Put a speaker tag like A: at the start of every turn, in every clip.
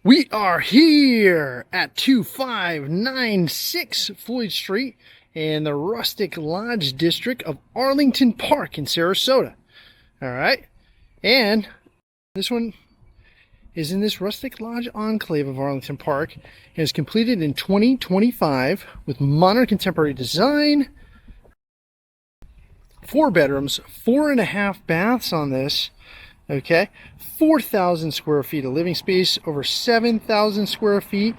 A: We are here at 2596 Floyd Street in the Rustic Lodge District of Arlington Park in Sarasota. All right. And this one is in this Rustic Lodge enclave of Arlington Park. It was completed in 2025 with modern contemporary design. 4 bedrooms, 4.5 baths on this. Okay, 4,000 square feet of living space, over 7,000 square feet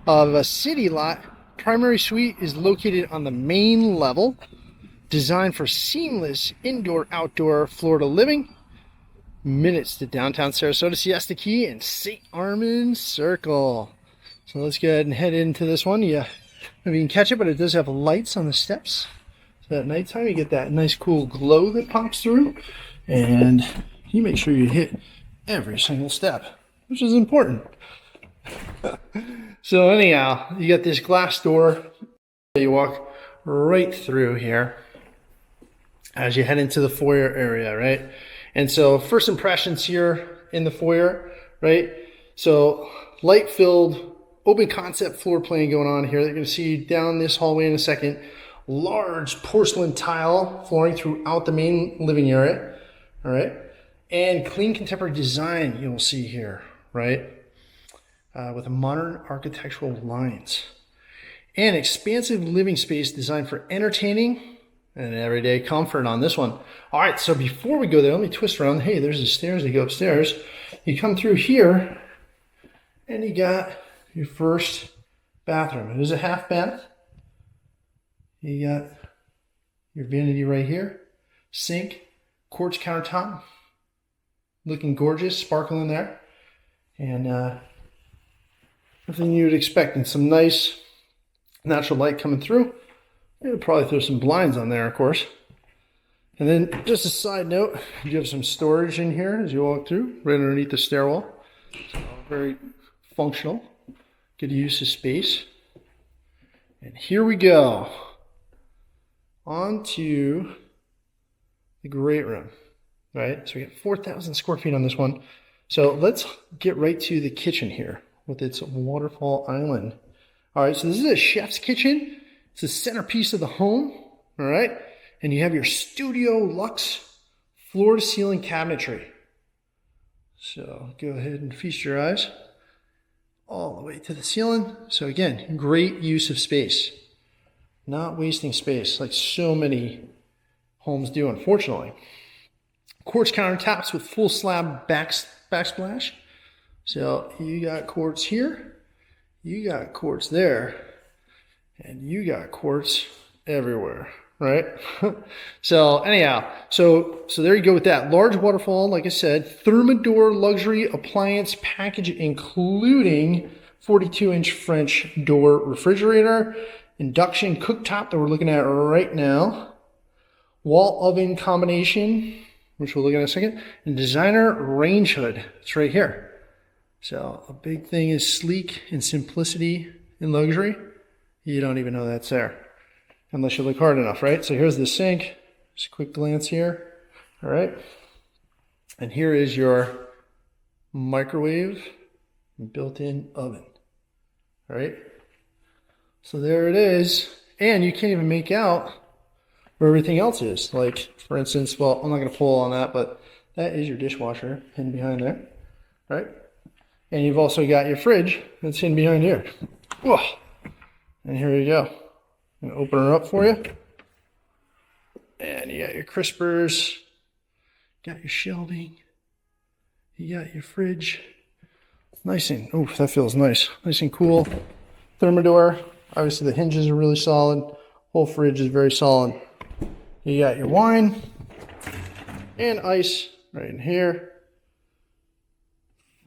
A: of a city lot. Primary suite is located on the main level, designed for seamless indoor-outdoor Florida living. Minutes to downtown Sarasota, Siesta Key, and St. Armands Circle. So let's go ahead and head into this one. Yeah, maybe you can catch it, but it does have lights on the steps. So at nighttime, you get that nice cool glow that pops through. And you make sure you hit every single step, which is important. So anyhow, you got this glass door that you walk right through here as you head into the foyer area, right? And so first impressions here in the foyer, right? So light-filled, open concept floor plan going on here. They're going to see down this hallway in a second. Large porcelain tile flooring throughout the main living area, all right? And clean contemporary design you'll see here, right? With modern architectural lines. And expansive living space designed for entertaining and everyday comfort on this one. All right, so before we go there, let me twist around. Hey, there's the stairs that go upstairs. You come through here, and you got your first bathroom. It is a half bath. You got your vanity right here. Sink, quartz countertop. Looking gorgeous, sparkling there. And everything you would expect. And some nice natural light coming through. You'll probably throw some blinds on there, of course. And then just a side note, you have some storage in here as you walk through, right underneath the stairwell. So very functional. Good use of space. And here we go. On to the great room. Right, so we got 4,000 square feet on this one. So let's get right to the kitchen here with its waterfall island. All right, so this is a chef's kitchen. It's the centerpiece of the home, all right? And you have your studio luxe floor-to-ceiling cabinetry. So go ahead and feast your eyes all the way to the ceiling. So again, great use of space. Not wasting space like so many homes do, unfortunately. Quartz countertops with full slab backsplash. So you got quartz here, you got quartz there, and you got quartz everywhere, right? So anyhow, so there you go with that. Large waterfall, like I said, Thermador luxury appliance package, including 42-inch French door refrigerator, induction cooktop that we're looking at right now, wall oven combination, which we'll look at in a second, and designer range hood. It's right here. So a big thing is sleek and simplicity and luxury. You don't even know that's there unless you look hard enough, right? So here's the sink. Just a quick glance here. All right. And here is your microwave and built-in oven. All right. So there it is. And you can't even make out where everything else is. Like, for instance, well, I'm not going to pull on that, but that is your dishwasher hidden behind there, right? And you've also got your fridge that's hidden behind here. Whoa. And here you go. I'm going to open her up for you. And you got your crispers, got your shelving, you got your fridge. Nice and, oh, that feels nice. Nice and cool. Thermador. Obviously the hinges are really solid. Whole fridge is very solid. You got your wine and ice right in here.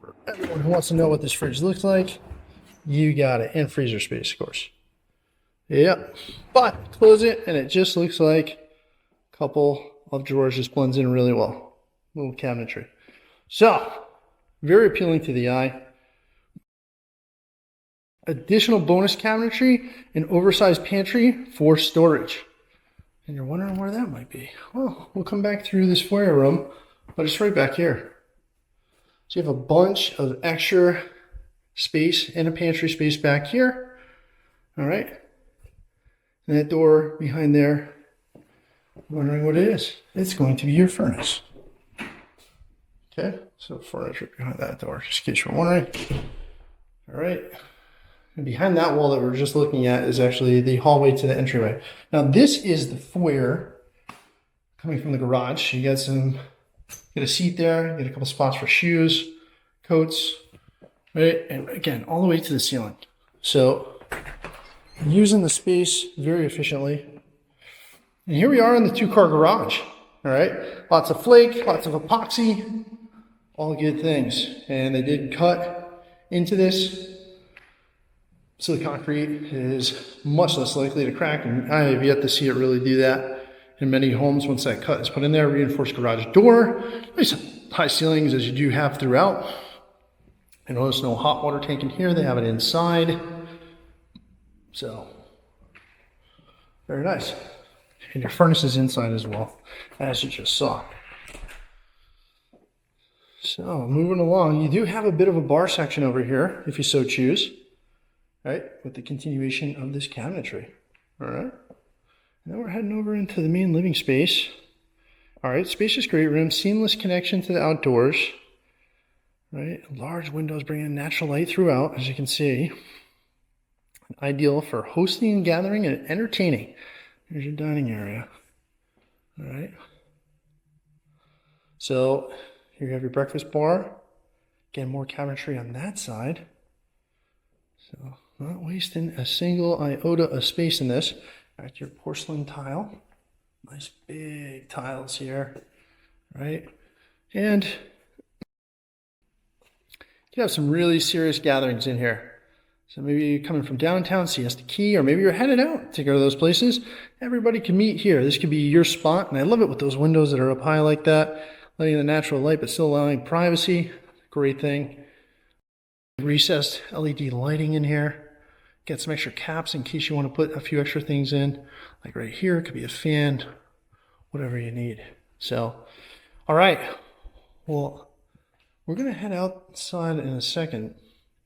A: For everyone who wants to know what this fridge looks like, you got it. And freezer space, of course. Yep. But close it and it just looks like a couple of drawers. Just blends in really well. Little cabinetry. So, very appealing to the eye. Additional bonus cabinetry and oversized pantry for storage. And you're wondering where that might be. Well, we'll come back through this foyer room, but it's right back here. So you have a bunch of extra space and a pantry space back here. All right. And that door behind there, wondering what it is. It's going to be your furnace. Okay, so furniture behind that door, just in case you're wondering. All right. And behind that wall that we're just looking at is actually the hallway to the entryway. Now this is the foyer coming from the garage. You got a seat there, you get a couple spots for shoes, coats, right? And again, all the way to the ceiling. So using the space very efficiently. And here we are in the 2-car garage. All right, lots of flake, lots of epoxy, all good things. And they did cut into this, so the concrete is much less likely to crack. And I have yet to see it really do that in many homes once that cut is put in there. Reinforced garage door, nice high ceilings as you do have throughout. And notice no hot water tank in here. They have it inside. So, very nice. And your furnace is inside as well, as you just saw. So, moving along, you do have a bit of a bar section over here, if you so choose, right? With the continuation of this cabinetry, all right? And then we're heading over into the main living space. All right, spacious great room, seamless connection to the outdoors, right? Large windows bringing natural light throughout, as you can see. Ideal for hosting, gathering, and entertaining. Here's your dining area. All right. So here you have your breakfast bar. Again, more cabinetry on that side. So not wasting a single iota of space in this. Back to your porcelain tile. Nice big tiles here. Right. And you have some really serious gatherings in here. So maybe you're coming from downtown, Siesta Key, or maybe you're headed out to go to those places. Everybody can meet here. This could be your spot. And I love it with those windows that are up high like that, letting the natural light, but still allowing privacy. Great thing. Recessed LED lighting in here. Get some extra caps in case you want to put a few extra things in. Like right here, it could be a fan, whatever you need. So, all right. Well, we're going to head outside in a second.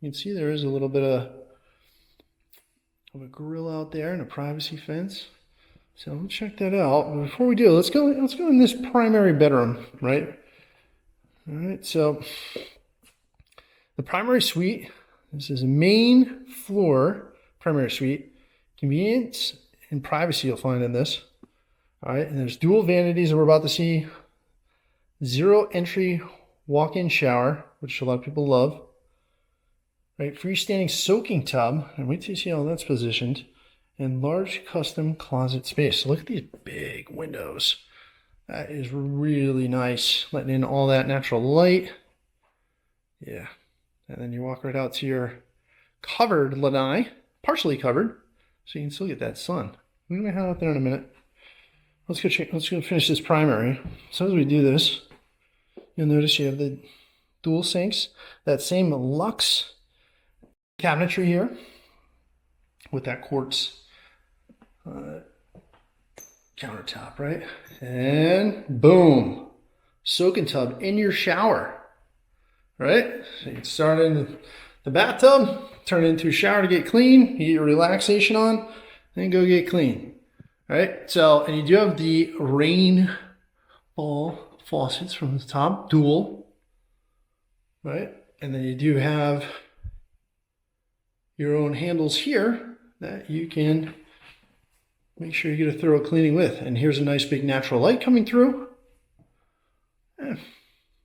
A: You can see there is a little bit of a grill out there and a privacy fence. So we'll check that out. But before we do, let's go in this primary bedroom, right? All right, so the primary suite, this is a main floor primary suite. Convenience and privacy you'll find in this. All right, and there's dual vanities that we're about to see. 0 entry walk-in shower, which a lot of people love. Right, freestanding soaking tub, and wait till you see how that's positioned, and large custom closet space. So look at these big windows. That is really nice, letting in all that natural light. Yeah, and then you walk right out to your covered lanai, partially covered, so you can still get that sun. We're gonna head out there in a minute. Let's go finish this primary. So as we do this, you'll notice you have the dual sinks, that same luxe cabinetry here with that quartz countertop, right? And boom, soaking tub in your shower, right? So you can start in the bathtub, turn it into a shower to get clean, you get your relaxation on, then go get clean, right? So, and you do have the rain ball faucets from the top, dual, right? And then you do have your own handles here that you can make sure you get a thorough cleaning with. And here's a nice big natural light coming through.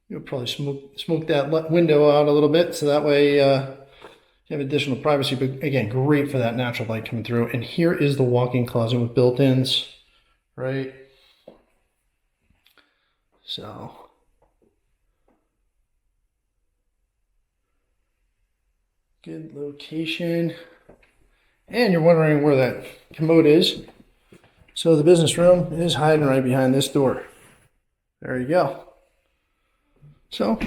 A: You'll probably smoke that window out a little bit, so that way you have additional privacy. But again, great for that natural light coming through. And here is the walk-in closet with built-ins, right? So good location. And you're wondering where that commode is. So the business room is hiding right behind this door. There you go. So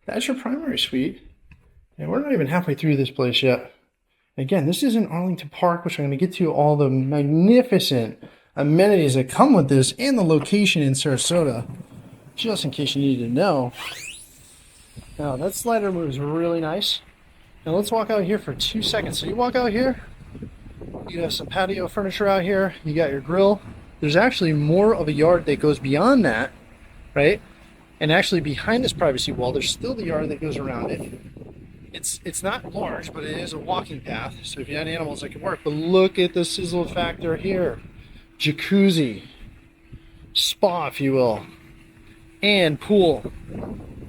A: that's your primary suite. And we're not even halfway through this place yet. Again, this is in Arlington Park, which I'm going to get to all the magnificent amenities that come with this and the location in Sarasota, just in case you needed to know. Now that slider move is really nice. Now let's walk out here for 2 seconds. So you walk out here, you have some patio furniture out here, you got your grill. There's actually more of a yard that goes beyond that, right? And actually behind this privacy wall, there's still the yard that goes around it. It's not large, but it is a walking path. So if you had animals, that could work. But look at the sizzle factor here. Jacuzzi, spa, if you will, and pool.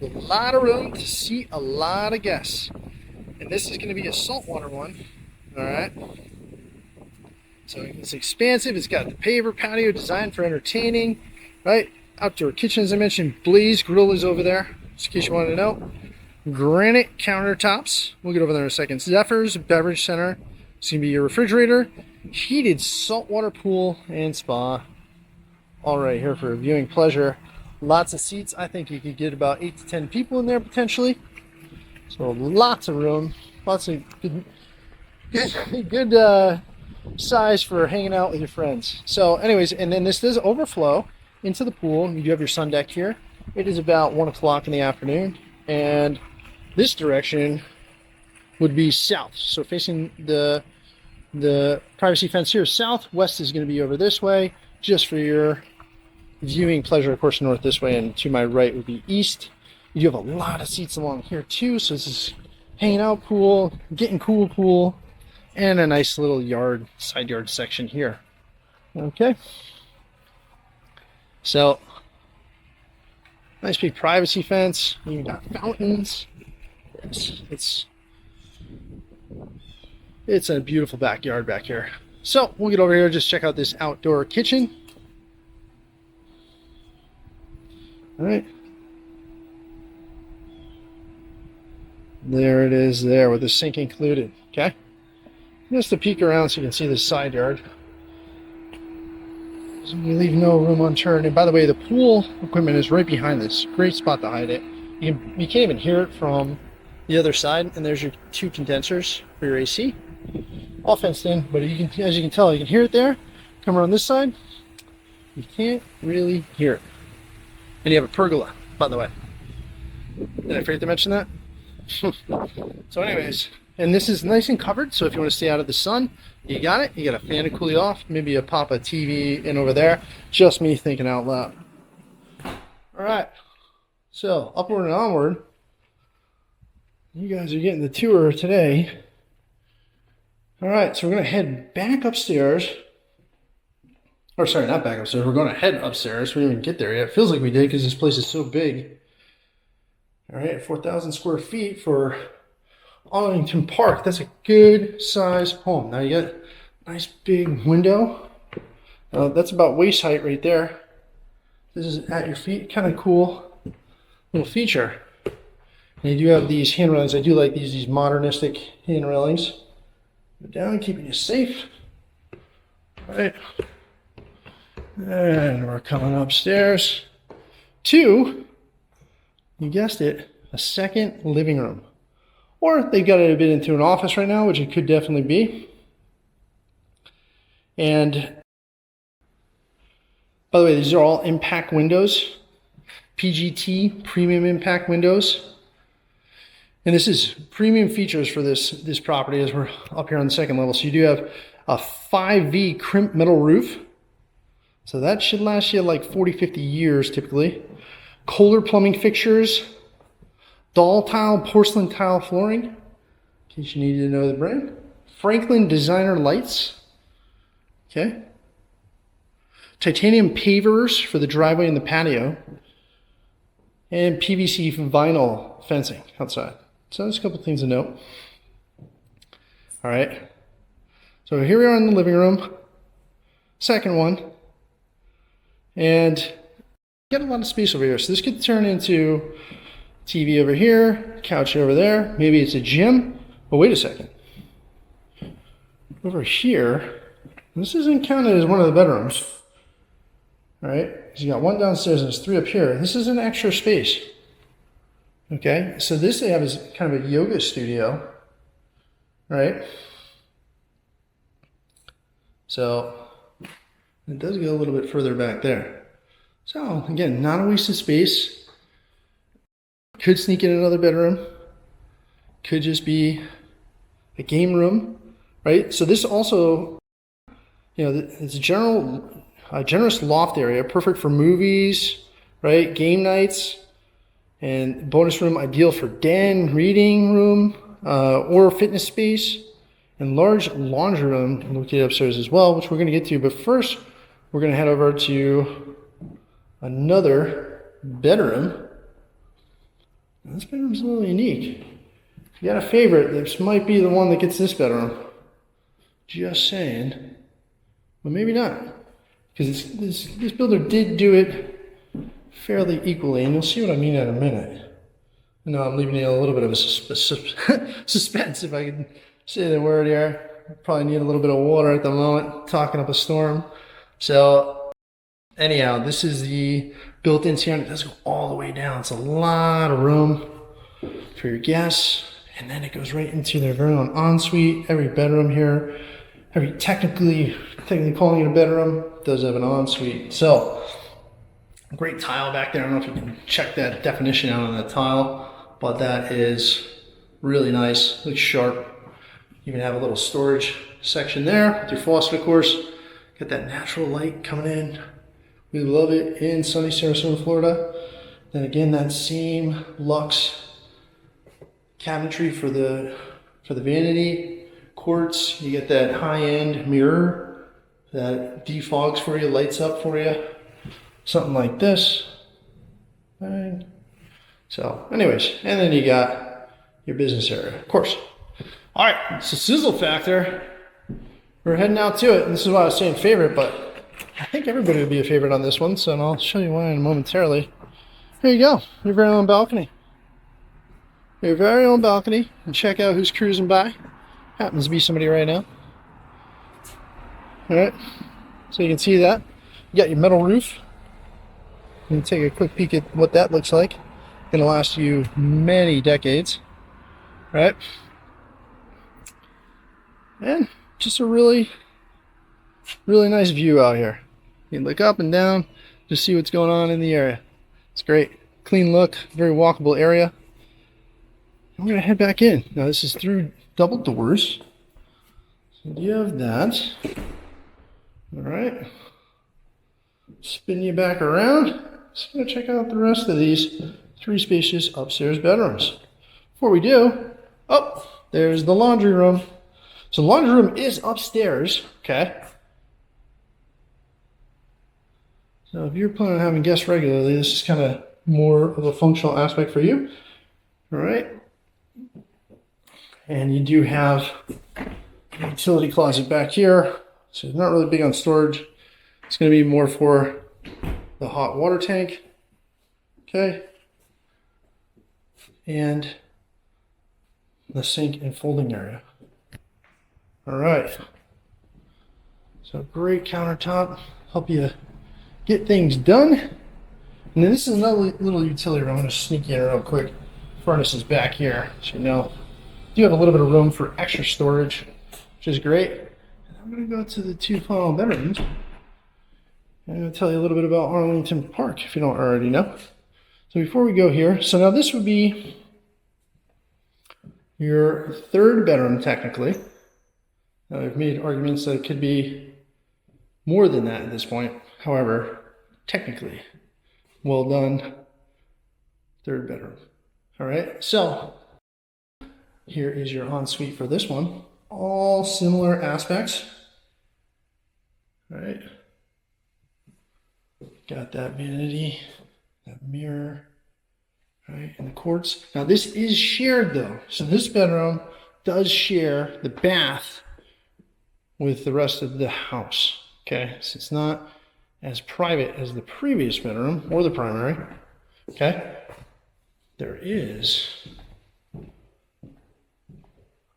A: A lot of room to seat a lot of guests. And this is going to be a saltwater one, all right? So it's expansive. It's got the paver patio designed for entertaining, right? Outdoor kitchen, as I mentioned. Blaze grill is over there, just in case you wanted to know. Granite countertops. We'll get over there in a second. Zephyrs beverage center. It's going to be your refrigerator. Heated saltwater pool and spa. All right, here for viewing pleasure. Lots of seats. I think you could get about 8 to 10 people in there potentially. So lots of room. Lots of good size for hanging out with your friends. So anyways, and then this does overflow into the pool. You do have your sun deck here. It is about 1 o'clock in the afternoon, and this direction would be south. So facing the privacy fence here south. West is going to be over this way, just for your viewing pleasure. Of course, north this way, and to my right would be east. You have a lot of seats along here too, so this is hanging out pool, getting cool pool, and a nice little yard, side yard section here. Okay. So, nice big privacy fence. You got fountains. It's a beautiful backyard back here. So we'll get over here, just check out this outdoor kitchen. All right. There it is there with the sink included. Okay. Just to peek around so you can see the side yard. So we leave no room unturned. And by the way, the pool equipment is right behind this. Great spot to hide it. You can't even hear it from the other side. And there's your 2 condensers for your AC. All fenced in, but you can, as you can tell, you can hear it there. Come around this side, you can't really hear it. And you have a pergola, by the way. Did I forget to mention that? So anyways, and this is nice and covered, so if you want to stay out of the sun, you got it. You got a fan to cool you off. Maybe a pop a TV in over there. Just me thinking out loud. All right, so upward and onward. You guys are getting the tour today. All right, so we're going to head back upstairs. Or sorry, not back upstairs. We're going to head upstairs. We didn't even get there yet. It feels like we did because this place is so big. All right, 4,000 square feet for Arlington Park. That's a good size home. Now you got a nice big window. That's about waist height right there. This is at your feet. Kind of cool little feature. And you do have these hand railings. I do like these modernistic hand railings. Go down, keeping you safe. All right. And we're coming upstairs to, you guessed it, a second living room. Or they've got it a bit into an office right now, which it could definitely be. And by the way, these are all impact windows. PGT, premium impact windows. And this is premium features for this property as we're up here on the second level. So you do have a 5V crimp metal roof. So that should last you like 40, 50 years typically. Kohler plumbing fixtures. Doll tile, porcelain tile flooring, in case you needed to know the brand. Franklin designer lights. Okay. Titanium pavers for the driveway and the patio. And PVC vinyl fencing outside. So there's a couple things to note. All right. So here we are in the living room. Second one. And got a lot of space over here. So this could turn into TV over here, couch over there. Maybe it's a gym. Oh, wait a second. Over here, this isn't counted as one of the bedrooms. All right. So you got one downstairs and there's 3 up here. This is an extra space. Okay. So this they have is kind of a yoga studio. Right. So it does go a little bit further back there. So again, not a wasted space. Could sneak in another bedroom. Could just be a game room, right? So this also, it's a generous loft area, perfect for movies, right? Game nights, and bonus room ideal for den, reading room, or fitness space, and large laundry room located upstairs as well, which we're going to get to. But first, we're going to head over to another bedroom. This bedroom's a little unique. If you got a favorite, this might be the one that gets this bedroom. Just saying. But maybe not. Because this builder did do it fairly equally, and you'll see what I mean in a minute. I know I'm leaving you a little bit of a suspense, if I can say the word here. I probably need a little bit of water at the moment, talking up a storm. So anyhow, this is the built-in here, and it does go all the way down. It's a lot of room for your guests, and then it goes right into their very own ensuite. Every bedroom here, technically calling it a bedroom, does have an ensuite. So great tile back there. I don't know if you can check that definition out on that tile, but that is really nice. Looks sharp. You even have a little storage section there with your faucet, of course. Got that natural light coming in. We love it in sunny Sarasota, Florida. Then again, that same luxe cabinetry for the vanity quartz. You get that high-end mirror that defogs for you, lights up for you. Something like this. Bang. So anyways, and then you got your business area, of course. All right, so sizzle factor. We're heading out to it, and this is why I was saying favorite, but I think everybody would be a favorite on this one, so I'll show you why momentarily. Here you go, your very own balcony. Your very own balcony, and check out who's cruising by. Happens to be somebody right now. All right, so you can see that. You got your metal roof. You can take a quick peek at what that looks like. Gonna last you many decades, right? And just a really nice view out here. You can look up and down, just see what's going on in the area. It's great. Clean look, very walkable area. And we're gonna head back in. Now this is through double doors. So you have that. All right. Spin you back around. Just gonna check out the rest of these 3 spacious upstairs bedrooms. Before we do, there's the laundry room. So the laundry room is upstairs, okay? So if you're planning on having guests regularly, this is kind of more of a functional aspect for you. All right. And you do have a utility closet back here. So it's not really big on storage. It's going to be more for the hot water tank. Okay. And the sink and folding area. All right. So great countertop. Help you get things done. And then this is another little utility room. I'm going to sneak in real quick. Furnace is back here. So you know, you have a little bit of room for extra storage, which is great. And I'm going to go to the 2 final bedrooms. I'm going to tell you a little bit about Arlington Park, if you don't already know. So before we go here, so now this would be your 3rd bedroom, technically. Now, I've made arguments that it could be more than that at this point. However, technically, well done, 3rd bedroom. All right, so here is your ensuite for this one. All similar aspects. All right. Got that vanity, that mirror, right, and the quartz. Now this is shared though. So this bedroom does share the bath with the rest of the house. Okay, so it's not as private as the previous bedroom or the primary. Okay, there is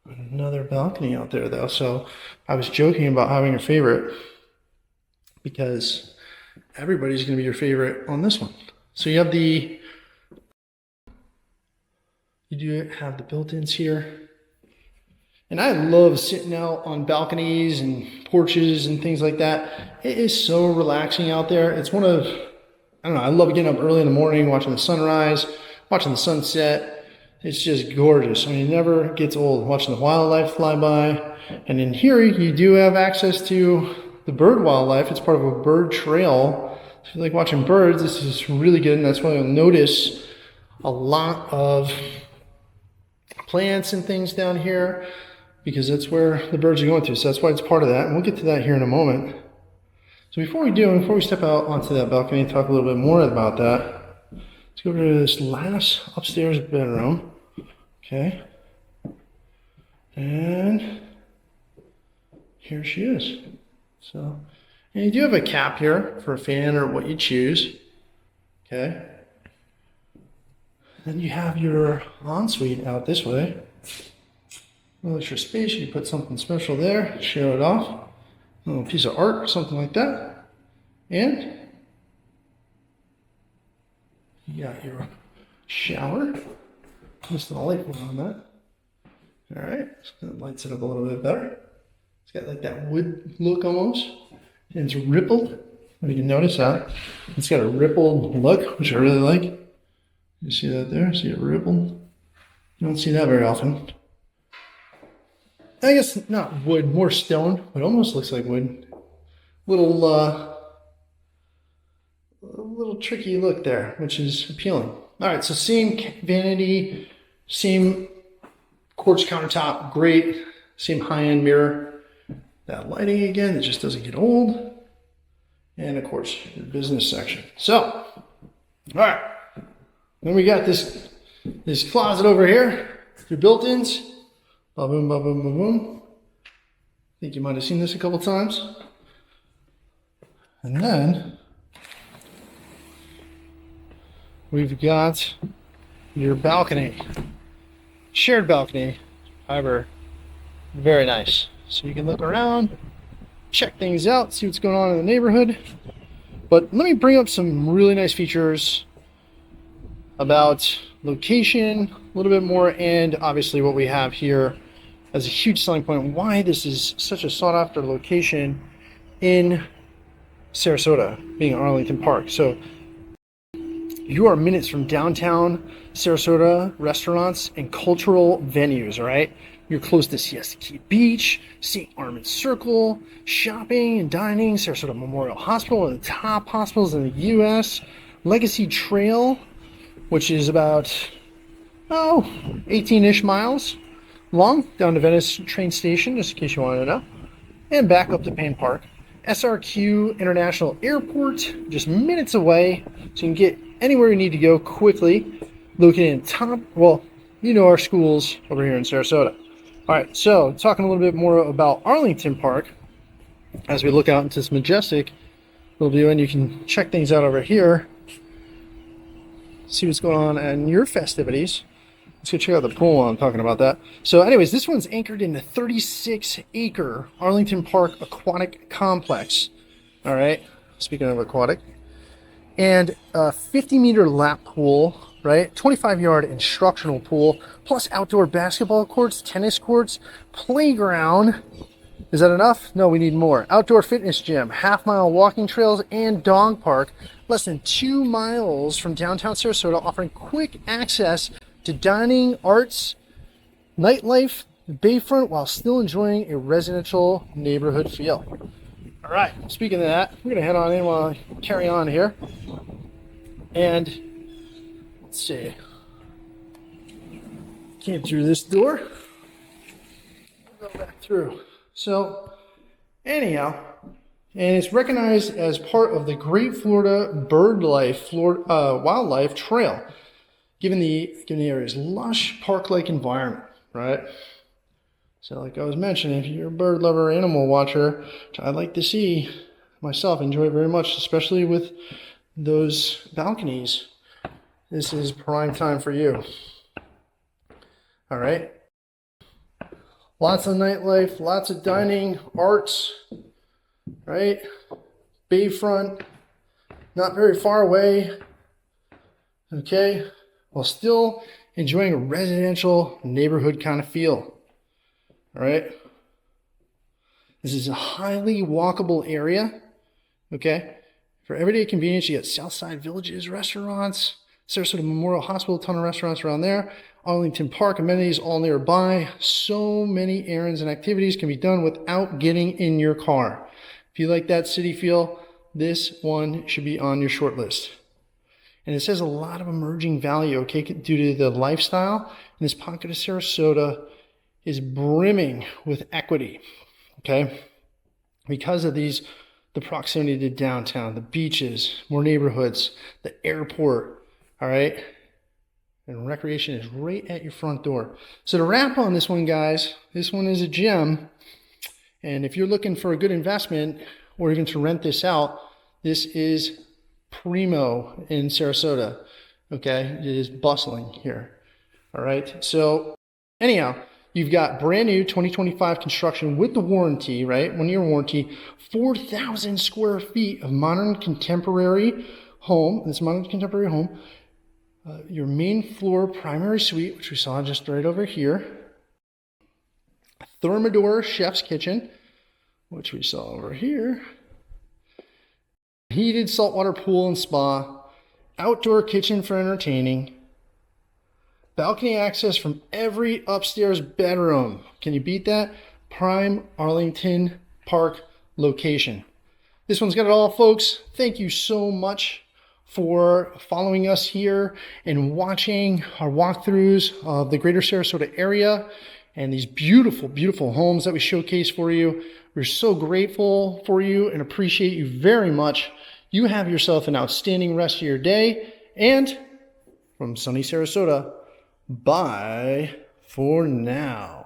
A: another balcony out there though. So I was joking about having a favorite because everybody's going to be your favorite on this one. So you do have the built-ins here. And I love sitting out on balconies and porches and things like that. It is so relaxing out there. It's one of, I don't know, I love getting up early in the morning, watching the sunrise, watching the sunset. It's just gorgeous. I mean, it never gets old watching the wildlife fly by. And in here, you do have access to the bird wildlife. It's part of a bird trail. So if you like watching birds, this is really good. And that's why you'll notice a lot of plants and things down here, because that's where the birds are going through. So that's why it's part of that. And we'll get to that here in a moment. So before we step out onto that balcony and talk a little bit more about that, let's go over to this last upstairs bedroom. Okay. And here she is. So, and you do have a cap here for a fan or what you choose. Okay. Then you have your ensuite out this way. A little extra space, you can put something special there, show it off. A little piece of art or something like that. And you got your shower. Just the light one on that. All right, so that lights it up a little bit better. It's got like that wood look almost. And it's rippled. You can notice that. It's got a rippled look, which I really like. You see that there? See it rippled? You don't see that very often. I guess not wood, more stone, but it almost looks like wood. Little tricky look there, which is appealing. All right, so same vanity, same quartz countertop, great. Same high-end mirror. That lighting again, it just doesn't get old. And of course, your business section. So, all right. Then we got this closet over here. Your built-ins. Ba boom, ba boom, ba boom. I think you might have seen this a couple times. And then we've got your balcony. Shared balcony, however, very nice. So you can look around, check things out, see what's going on in the neighborhood. But let me bring up some really nice features about location a little bit more, and obviously what we have here as a huge selling point, why this is such a sought after location in Sarasota, being Arlington Park. So you are minutes from downtown Sarasota restaurants and cultural venues, all right? You're close to Siesta Key Beach, St. Armands Circle, shopping and dining, Sarasota Memorial Hospital, one of the top hospitals in the U.S., Legacy Trail, which is about, 18-ish miles long, down to Venice train station, just in case you wanted to know, and back up to Payne Park. SRQ International Airport, just minutes away, so you can get anywhere you need to go quickly. Located in top, well, you know our schools over here in Sarasota. All right, so talking a little bit more about Arlington Park, as we look out into this majestic little view, and you can check things out over here, see what's going on in your festivities. Let's go check out the pool while I'm talking about that. So anyways, this one's anchored in the 36-acre Arlington Park Aquatic Complex. All right, speaking of aquatic. And a 50-meter lap pool, right? 25-yard instructional pool, plus outdoor basketball courts, tennis courts, playground. Is that enough? No, we need more. Outdoor fitness gym, half-mile walking trails, and dog park. Less than 2 miles from downtown Sarasota, offering quick access to dining, arts, nightlife, bayfront, while still enjoying a residential neighborhood feel. All right, speaking of that, we're going to head on in while I carry on here. And let's see. Came through this door. We'll go back through. So, anyhow, and it's recognized as part of the Great Florida Wildlife Trail, given the area's lush park-like environment, right? So like I was mentioning, if you're a bird lover, animal watcher, which I like to see myself, enjoy very much, especially with those balconies, this is prime time for you. All right. Lots of nightlife, lots of dining, arts, right? Bayfront, not very far away, okay? While still enjoying a residential neighborhood kind of feel. All right. This is a highly walkable area. Okay. For everyday convenience, you got Southside Villages restaurants, Sarasota Memorial Hospital, ton of restaurants around there. Arlington Park, amenities all nearby. So many errands and activities can be done without getting in your car. If you like that city feel, this one should be on your short list. And it says a lot of emerging value, okay, due to the lifestyle. And this pocket of Sarasota is brimming with equity, okay? Because of the proximity to downtown, the beaches, more neighborhoods, the airport, all right? And recreation is right at your front door. So to wrap on this one, guys, this one is a gem. And if you're looking for a good investment or even to rent this out, this is primo in Sarasota, okay? It is bustling here, all right? So anyhow, you've got brand new 2025 construction with the warranty, right? 1 year warranty, 4,000 square feet of modern contemporary home. This modern contemporary home, your main floor primary suite, which we saw just right over here. Thermador chef's kitchen, which we saw over here. Heated saltwater pool and spa, outdoor kitchen for entertaining, balcony access from every upstairs bedroom. Can you beat that? Prime Arlington Park location. This one's got it all, folks. Thank you so much for following us here and watching our walkthroughs of the greater Sarasota area and these beautiful, beautiful homes that we showcase for you. We're so grateful for you and appreciate you very much. You have yourself an outstanding rest of your day. And from sunny Sarasota, bye for now.